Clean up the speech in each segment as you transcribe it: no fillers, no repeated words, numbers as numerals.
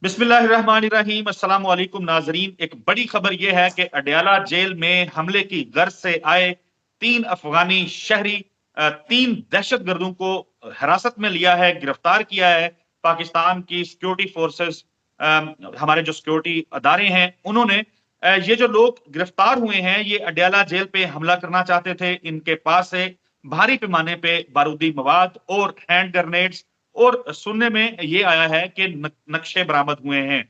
बिस्मिल्लाहिर्रहमानिर्रहीम, अस्सलाम वालेकुम नाजरीन। एक बड़ी खबर यह है कि अडयाला जेल में हमले की गर्ज से आए 3 अफगानी शहरी 3 दहशतगर्दों को हिरासत में लिया है, गिरफ्तार किया है। पाकिस्तान की सिक्योरिटी फोर्सेस, हमारे जो सिक्योरिटी अदारे हैं, उन्होंने ये जो लोग गिरफ्तार हुए हैं, ये अडयाला जेल पे हमला करना चाहते थे। इनके पास से भारी पैमाने पे बारूदी मवाद और हैंड ग्रेनेड्स और सुनने में ये आया है कि नक्शे बरामद हुए हैं।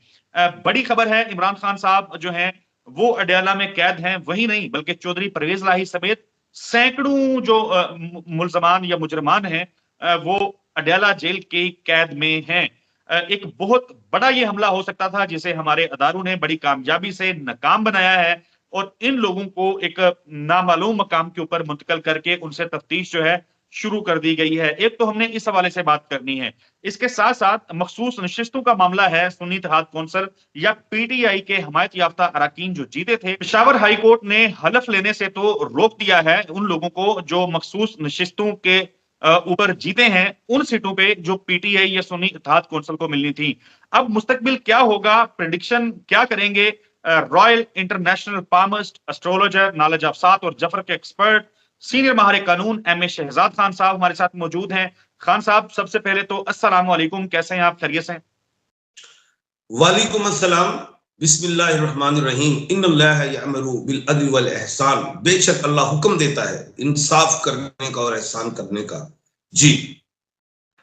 बड़ी खबर है, इमरान खान साहब जो हैं वो अडयाला में कैद हैं। वही नहीं बल्कि चौधरी परवेज लाही समेत सैकड़ों जो मुल्जमान या मुजरमान हैं, वो अडयाला जेल की कैद में हैं। एक बहुत बड़ा ये हमला हो सकता था जिसे हमारे अदारों ने बड़ी कामयाबी से नाकाम बनाया है और इन लोगों को एक नामालूम मकाम के ऊपर मुंतकिल करके उनसे तफ्तीश जो है शुरू कर दी गई है। एक तो हमने इस हवाले से बात करनी है। इसके साथ साथ मखसूस नशिस्तों का मामला है। सुन्नी इत्तेहाद कौंसिल या पीटीआई के हमायत याफ्ता अरकान जो जीते थे, पेशावर हाई कोर्ट ने हलफ लेने से तो रोक दिया है उन लोगों को जो मखसूस नशिस्तों के ऊपर जीते हैं, उन सीटों पे जो पीटीआई या सुन्नी इत्तेहाद कौंसिल को मिलनी थी। अब मुस्तकबिल क्या होगा, प्रेडिक्शन क्या करेंगे royal international palmist, astrologer, knowledge of सात और जफर के एक्सपर्ट, सीनियर माहिर कानून एम ए शहजाद खान साहब हमारे साथ मौजूद हैं। खान साहब, सबसे पहले तो अस्सलाम वालेकुम, कैसे हैं आप? खैरियत से? वालेकुम अस्सलाम। बिस्मिल्लाहिर्रहमानिर्रहीम। इन्नल्लाह यअमुरु बिल अदल वल ihsan। बेशक अल्लाह हुक्म देता है इंसाफ करने का और एहसान करने का। जी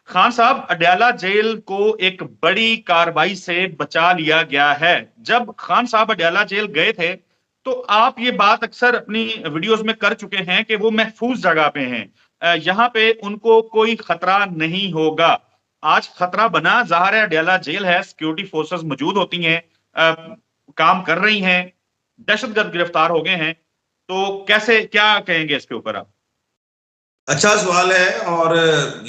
खान साहब, अडयाला जेल को एक बड़ी कार्रवाई से बचा लिया गया है। जब खान साहब अडयाला जेल गए थे तो आप ये बात अक्सर अपनी वीडियोस में कर चुके हैं कि वो महफूज जगह पे हैं, यहाँ पे उनको कोई खतरा नहीं होगा। आज खतरा बना, जाहिर है अडयाला जेल है, सिक्योरिटी फोर्सेस मौजूद होती हैं, काम कर रही हैं, दहशतगर्द गिरफ्तार हो गए हैं, तो कैसे, क्या कहेंगे इसके ऊपर आप? अच्छा सवाल है। और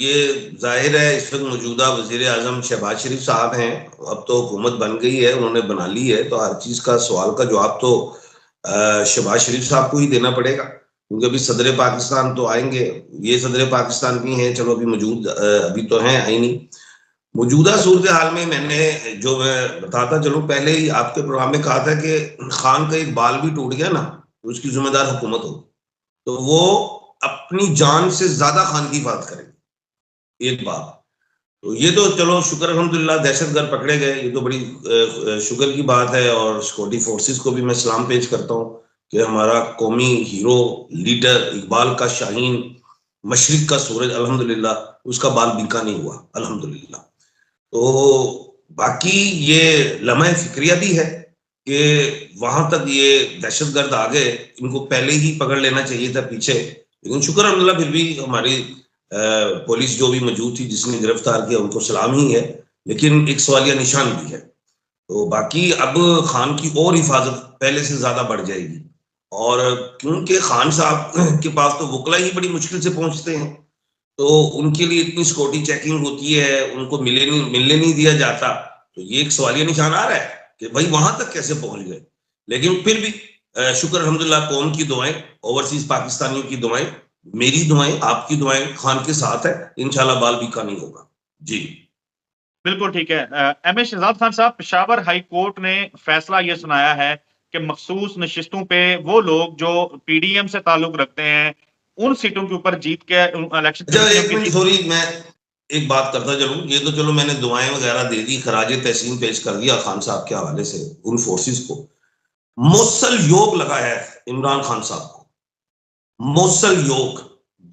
ये जाहिर है इस वक्त मौजूदा वजीर आजम शहबाज शरीफ साहब हैं। अब तो हुकूमत बन गई है, उन्होंने बना ली है, तो हर चीज का सवाल का जवाब तो शहबाज शरीफ साहब को ही देना पड़ेगा, क्योंकि अभी सदर पाकिस्तान तो आएंगे। ये सदर पाकिस्तान भी हैं, चलो अभी मौजूद अभी तो हैं, आई नहीं। मौजूदा सूरत हाल में मैंने जो मैं बताता चलूं, पहले ही आपके प्रोग्राम में कहा था कि खान का एक बाल भी टूट गया ना तो उसकी जिम्मेदार हुकूमत हो, तो वो अपनी जान से ज्यादा खान की बात करेंगे। एक बात तो ये तो चलो शुक्र अल्हम्दुलिल्लाह दहशतगर्द पकड़े गए, ये तो बड़ी शुक्र की बात है। और सिक्योरिटी फोर्सेस को भी मैं सलाम पेश करता हूँ कि हमारा कौमी हीरो लीडर इकबाल का शाहीन, मशरिक का सूरज, अल्हम्दुलिल्लाह उसका बाल बिका नहीं हुआ, अल्हम्दुलिल्लाह। तो बाकी ये लम्हा फिक्रिया भी है कि वहां तक ये दहशतगर्द आ गए, इनको पहले ही पकड़ लेना चाहिए था पीछे। लेकिन शुक्र अल्हम्दुलिल्लाह फिर भी हमारी पुलिस जो भी मौजूद थी जिसने गिरफ्तार किया उनको सलाम ही है, लेकिन एक सवालिया निशान भी है। तो बाकी अब खान की और हिफाजत पहले से ज्यादा बढ़ जाएगी। और क्योंकि खान साहब के पास तो वकला ही बड़ी मुश्किल से पहुंचते हैं, तो उनके लिए इतनी सिक्योरिटी चेकिंग होती है, उनको मिलने नहीं दिया जाता। तो ये एक सवालिया निशान आ रहा है कि भाई वहां तक कैसे पहुंच गए। लेकिन फिर भी शुक्र अल्हम्दुलिल्लाह, कौम की दुआएं, ओवरसीज पाकिस्तानियों की दुआएं, मेरी दुआएं, आपकी दुआएं खान के साथ है। इंशाल्लाह बाल बीका नहीं होगा। जी बिल्कुल ठीक है। एम ए शहजाद खान साहब, पेशावर हाई कोर्ट ने फैसला ये सुनाया है कि मखसूस नशिस्तों पे वो लोग जो पीडीएम से ताल्लुक रखते हैं, उन सीटों के ऊपर जीत के इलेक्शन अच्छा, एक मिनट सॉरी, मैं एक बात करता चलूं। ये तो चलो मैंने दुआएं वगैरह दे दी, खराज तहसीन पेश कर दिया खान साहब के हवाले से उन फोर्सेस को। मौसल योग लगा है इमरान खान साहब को, मौसल योग।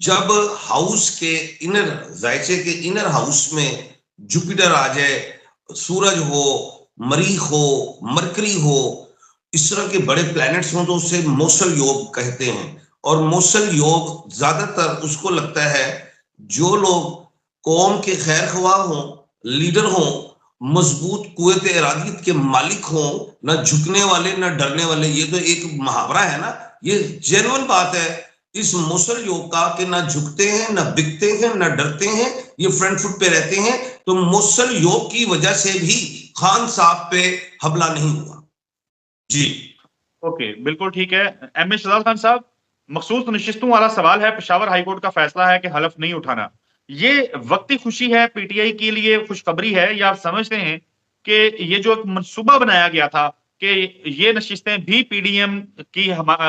जब हाउस के इनर, जायचे के इनर हाउस में जुपिटर आ जाए, सूरज हो, मरीख हो, मरकरी हो, इस तरह के बड़े प्लैनेट्स हों तो उसे मौसल योग कहते हैं। और मौसल योग ज्यादातर उसको लगता है जो लोग कौम के खैर ख्वाह हों, लीडर हों, मजबूत कुव्वत इरादियत के मालिक हों, ना झुकने वाले ना डरने वाले। ये तो एक मुहावरा है ना, ये जेन्युइन बात है इस मौसल योग का कि ना झुकते हैं, ना बिकते हैं, ना डरते हैं, ये फ्रंट फुट पे रहते हैं। तो मौसल योग की वजह से भी खान साहब पे हमला नहीं हुआ। जी ओके, बिल्कुल ठीक है। एम ए शहजाद खान साहब, मखसूस नशिस्तों वाला सवाल है, पेशावर हाईकोर्ट का फैसला है कि हलफ नहीं उठाना। ये वक्ती खुशी है पीटीआई के लिए, खुशखबरी है, या आप समझते हैं कि ये जो एक मंसूबा बनाया गया था कि ये नशिस्तें भी पीडीएम की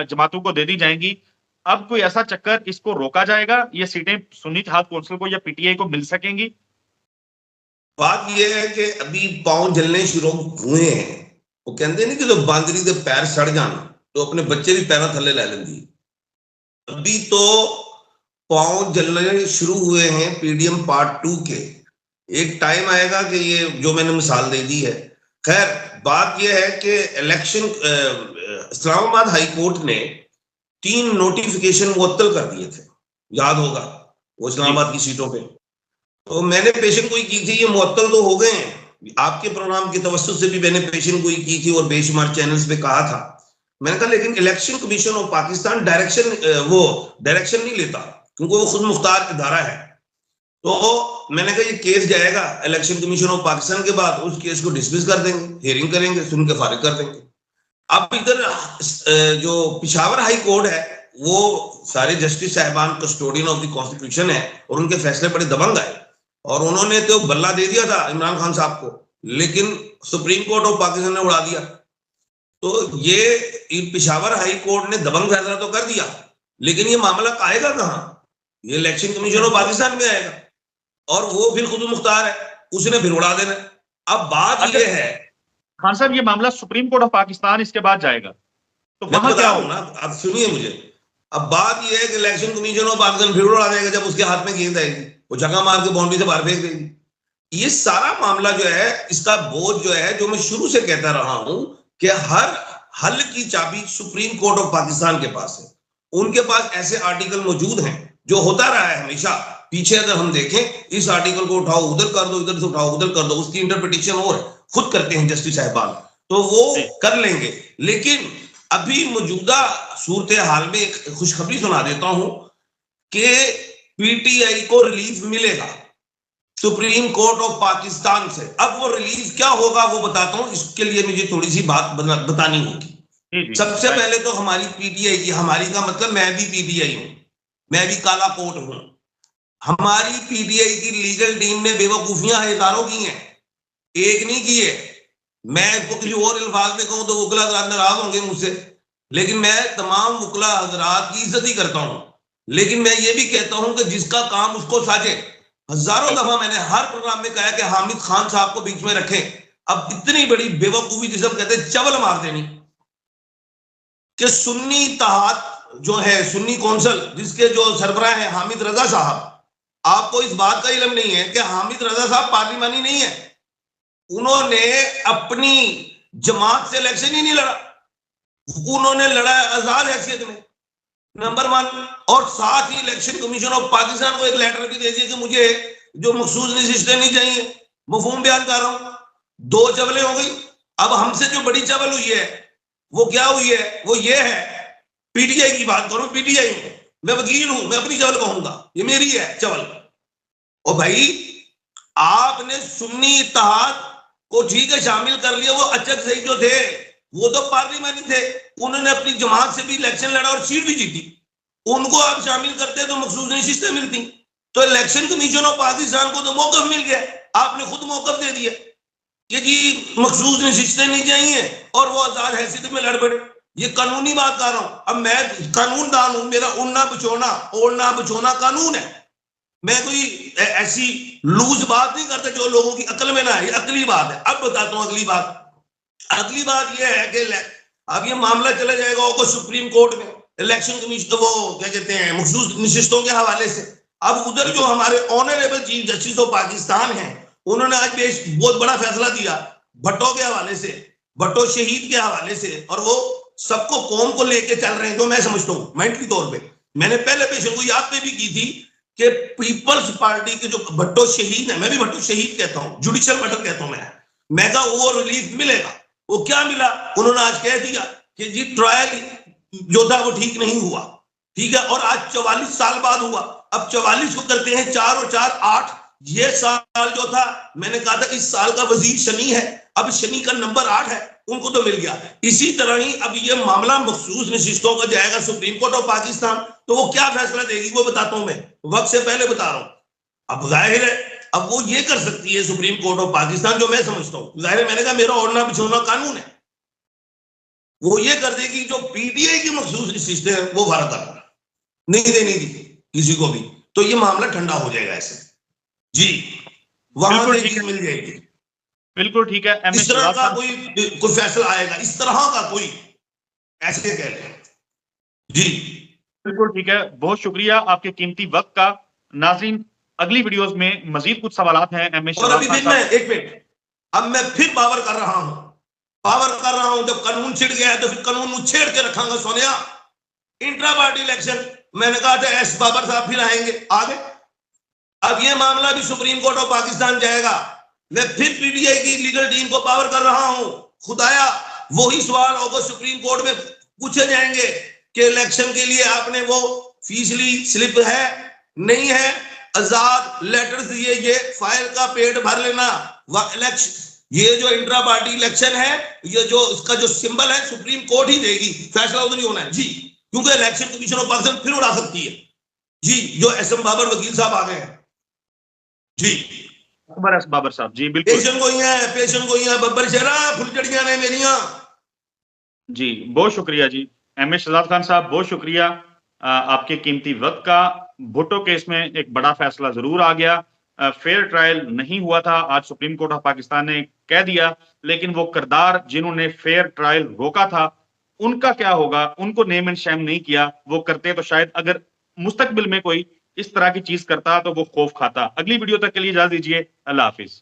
जमातों को दे दी जाएंगी, अब कोई ऐसा चक्कर, इसको रोका जाएगा? ये सीटें सुन्नी इत्तेहाद कौंसिल को या पीटीआई को मिल सकेंगी? बात यह है कि अभी पांव जलने शुरू हुए हैं। वो कहते नहीं कि जो बांदरी के पैर सड़ जाना तो अपने बच्चे भी पैरों थले ले लेंगी। अभी तो पांव जलने शुरू हुए हैं पीडीएम पार्ट 2 के। एक टाइम आएगा कि ये जो मैंने मिसाल दे दी है। खैर, बात यह है कि इलेक्शन इस्लामाबाद हाई कोर्ट ने 3 नोटिफिकेशन मुअत्तल कर दिए थे, याद होगा, वो इस्लामाबाद की सीटों पे। तो मैंने पेशन गोई की थी, ये मुअत्तल तो हो गए हैं। आपके प्रोग्राम की तवज्जो से भी मैंने पेशन गोई की थी और बेशुमार चैनल्स पे कहा था। मैंने कहा लेकिन election commission of Pakistan direction नहीं लेता, क्योंकि वो खुद मुख्तार इदारा है। तो मैंने कहा ये केस जाएगा इलेक्शन कमीशन ऑफ पाकिस्तान के बाद, उस केस को डिसमिस कर देंगे, हियरिंग करेंगे, सुन के फारिग कर देंगे। अब इधर जो पिशावर हाई कोर्ट है, वो सारे जस्टिस साहिबान कस्टोडियन ऑफ द कॉन्स्टिट्यूशन है और उनके फैसले बड़े दबंग आए और उन्होंने तो बल्ला दे दिया था इमरान खान साहब को, लेकिन सुप्रीम कोर्ट ऑफ पाकिस्तान ने उड़ा दिया। तो ये पिशावर हाई कोर्ट ने दबंग फैसला तो कर दिया, लेकिन ये मामला आएगा कहां? ये इलेक्शन कमीशन ऑफ पाकिस्तान में आएगा और वो फिर खुद मुख्तार है, उसने फिर उड़ा देना। अब बात ये है खान साहब, ये मामला सुप्रीम कोर्ट ऑफ पाकिस्तान इसके बाद जाएगा, तो मैं वहां क्या बता रहा हूं ना, अब सुनिए मुझे। अब बात ये है कि इलेक्शन कमीशन ऑफ पाकिस्तान फिर उड़ा देगा जब उसके हाथ में गेंद आएगी, वो जगह मार के बाउंड्री से बाहर फेंक देगी। ये सारा मामला जो है, इसका बोझ जो है, जो मैं शुरू से कहता रहा हूं कि हर हल की चाबी सुप्रीम कोर्ट ऑफ पाकिस्तान के पास है। उनके पास ऐसे आर्टिकल मौजूद हैं, जो होता रहा है हमेशा। पीछे अगर हम देखें, इस आर्टिकल को उठाओ उधर कर दो, इधर से उठाओ उधर कर दो, उसकी इंटरप्रिटेशन और खुद करते हैं जस्टिस साहिबान, तो वो कर लेंगे। लेकिन अभी मौजूदा सूरत हाल में एक खुशखबरी सुना देता हूं कि पीटीआई को रिलीफ मिलेगा सुप्रीम कोर्ट ऑफ पाकिस्तान से। अब वो रिलीफ क्या होगा वो बताता हूं, इसके लिए मुझे थोड़ी सी बात बतानी होगी। सबसे पहले तो हमारी पीटीआई की, हमारी का मतलब मैं भी पीटीआई हूं, मैं भी काला कोट हूं। हमारी पीटीआई की लीगल टीम ने बेवकूफियां हजारों की हैं, एक नहीं की है। मैं इसको किसी और अल्फाज में कहूं तो वकला हजरात नाराज होंगे मुझसे, लेकिन मैं तमाम वकला हजरात की इज्जत ही करता हूं। लेकिन मैं ये भी कहता हूं कि जिसका काम उसको साजे। हजारों दफा मैंने हर प्रोग्राम में कहा कि हामिद खान साहब को बीच में रखें। अब इतनी बड़ी बेवकूफी जिसे हम कहते हैं चवल मार देनी, कि सुन्नी इत्तेहाद जो है, सुन्नी कौंसिल जिसके जो सरबराह है हामिद रजा साहब, आपको इस बात का इल्म नहीं है कि हामिद रजा साहब पार्लिमानी नहीं है। उन्होंने अपनी जमात से इलेक्शन ही नहीं लड़ा, उन्होंने लड़ा आजाद हैसियत में, नंबर 1। और साथ ही इलेक्शन कमीशन ऑफ पाकिस्तान को एक लेटर भी दे दिया कि मुझे जो मखसूस नशिस्तें नहीं चाहिए। मफहूम बयान कर रहा हूं, 2 चवलें हो गई। अब हमसे जो बड़ी चवल हुई है वो क्या हुई है? वो ये है, पीटीआई की बात करूं, पीटीआई हूं मैं, वकील हूं, मैं अपनी चवल कहूंगा, ये मेरी है चवल। और भाई आपने सुन्नी इत्तेहाद को ठीक है शामिल कर लिया, वो अचक सही जो थे वो तो पार्लियामेंट थे, उन्होंने अपनी जमात से भी इलेक्शन लड़ा और सीट भी जीती। उनको आप शामिल करते तो मखसूस नशिस्तें मिलती। तो इलेक्शन कमीशन ऑफ पाकिस्तान को तो मौकफ मिल गया, आपने खुद मौकफ दे दिया कि जी मखसूस नशिस्तें नहीं चाहिए और वो आजाद हैसियत में लड़ पड़े। ये कानूनी बात कर रहा हूं। अब मैं कानूनदान हूं, मेरा उड़ना बचोना ओढ़ना बचोना कानून है। मैं कोई ऐसी लूज बात नहीं करता जो लोगों की अकल में ना है, ये अकली बात है। अब बताता हूं अगली बात। अगली बात यह है कि अब ये मामला चला जाएगा वो सुप्रीम कोर्ट में, इलेक्शन कमीशन वो क्या कहते हैं मखसूस नशिस्तों के हवाले से। अब उधर जो हमारे honourable chief justice of Pakistan हैं, उन्होंने आज बहुत बड़ा फैसला दिया भट्टो के हवाले से, भट्टो शहीद के हवाले से, और वो सबको कौम को लेके चल रहे हैं। तो मैं समझता हूँ मेंटली तौर पे, मैंने पहले पेशेंट को याद पे भी की थी कि पीपल्स पार्टी के जो भट्टो शहीद है, मैं भी भट्टो शहीद कहता हूँ, जुडिशियल मर्डर कहता हूँ मैं कहा वो रिलीफ मिलेगा। वो क्या मिला? उन्होंने आज कह दिया कि जी ट्रायल जो था वो ठीक नहीं हुआ, ठीक है, और आज 44 साल बाद हुआ। अब 44 को करते हैं 4 और 4 8। ये साल जो था, मैंने कहा था इस साल का वजीर शनि है, अब शनि का नंबर 8 है, उनको तो मिल गया। इसी तरह ही अब ये मामला मखसूस नशिस्तों का जाएगा सुप्रीम कोर्ट ऑफ पाकिस्तान, तो वो क्या फैसला देगी वो बताता हूं मैं, वक्त से पहले बता रहा हूं। अब जाहिर है अब वो ये कर सकती है सुप्रीम कोर्ट ऑफ पाकिस्तान, जो मैं समझता हूं, जाहिर है मैंने कहा मेरा ओढ़ना बिछोना कानून है, वो ये कर देगी जो पीटीआई की मखसूस रिश्ते हैं वो भारत का नहीं देनी थी किसी को भी, तो ये मामला ठंडा हो जाएगा ऐसे। जी, वहां से चीज मिल जाएगी। बिल्कुल ठीक है। इस तरह का कोई फैसला आएगा, इस तरह का कोई, ऐसे कह लें। जी बिल्कुल ठीक है, बहुत शुक्रिया आपके कीमती वक्त का। नाज़रीन, अगली वीडियोस में मजीद कुछ सवालात हैं एम ए और अभी फिर मैं एक मिनट, अब मैं फिर पावर कर रहा हूं, जब कानून छिड़ गया है तो फिर कानून छेड़ के रखांगा सोनिया। इंट्रा पार्टी इलेक्शन, मैंने कहा था एस बाबर साहब फिर आएंगे, आगे अब ये मामला भी सुप्रीम कोर्ट ऑफ पाकिस्तान जाएगा। मैं फिर पीटीआई की लीगल टीम को पावर कर रहा हूं, खुदाया वही सवाल होगा सुप्रीम कोर्ट में पूछे जाएंगे कि इलेक्शन के लिए आपने वो फीस ली, स्लिप है नहीं है, आजाद लेटर दिए, ये फाइल का पेट भर लेना। इलेक्शन, ये जो इंट्रा पार्टी इलेक्शन है, ये जो इसका जो सिंबल है सुप्रीम कोर्ट ही देगी, फैसला उधर ही होना है जी, क्योंकि इलेक्शन कमीशन ऑफ पाकिस्तान फिर उड़ा सकती है जी, जो एस एम बाबर वकील साहब आ गए हैं जी। बाबर साहब जी, बिल्कुल पेशन को ही है बब्बर शहरा फुलचड़ियां ने मेरियां। जी बहुत शुक्रिया जी एम ए शहजाद खान साहब, बहुत शुक्रिया आपके कीमती वक्त का। भुट्टो केस में एक बड़ा फैसला जरूर आ गया, फेयर ट्रायल नहीं हुआ था, आज सुप्रीम कोर्ट ऑफ पाकिस्तान ने कह दिया, लेकिन वो किरदार जिन्होंने फेयर ट्रायल रोका था उनका क्या होगा? उनको नेम एंड शेम नहीं किया, वो करते तो शायद अगर मुस्तकबिल में कोई इस तरह की चीज करता तो वो खौफ खाता। अगली वीडियो तक के लिए इजाजत दीजिए, अल्लाह हाफिज।